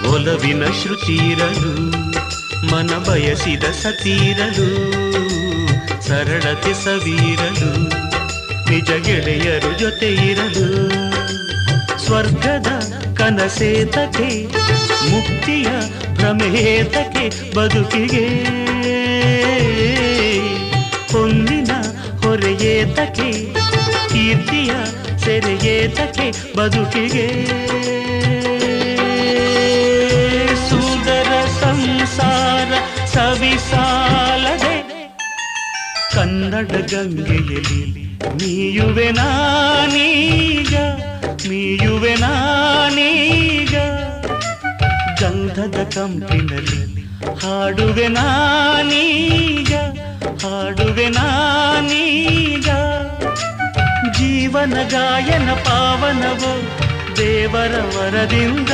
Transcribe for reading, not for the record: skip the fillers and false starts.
ಒಲವಿನ ಶ್ರುತಿರಲು ಮನ ಬಯಸಿದ ಸತೀರಲು ಸರಳತೆ ಸವೀರಲು ನಿಜ ಗೆಳೆಯರು ಜೊತೆ ಇರಲು ಸ್ವರ್ಗದ ಕನಸೇತಕ್ಕೆ ಮುಕ್ತಿಯ ಭ್ರಮೇತಕ್ಕೆ ಬದುಕಿಗೆ ಹೊಂದಿನ ಹೊರೆಯೇತಕ್ಕೆ ಕೀರ್ತಿಯ ಸೆರೆಯೇತಕ್ಕೆ ಬದುಕಿಗೆ ಸುಂದರ ಸಂಸಾರ ಸವಿಸಾಲದೆ ಕನ್ನಡ ಗಂಗೆಯಲ್ಲಿ ಮೀಯುವೆ ನಾನೀಗ ಮೀಯುವೆ ನಾನೀಗ ಗಂಧದ ಕಂಪಿನಲ್ಲಿ ಹಾಡುವೆ ನಾನೀಗ ಹಾಡುವೆ ನಾನೀಗ ಜೀವನ ಗಾಯನ ಪಾವನವೋ ದೇವರ ವರದಿಂದ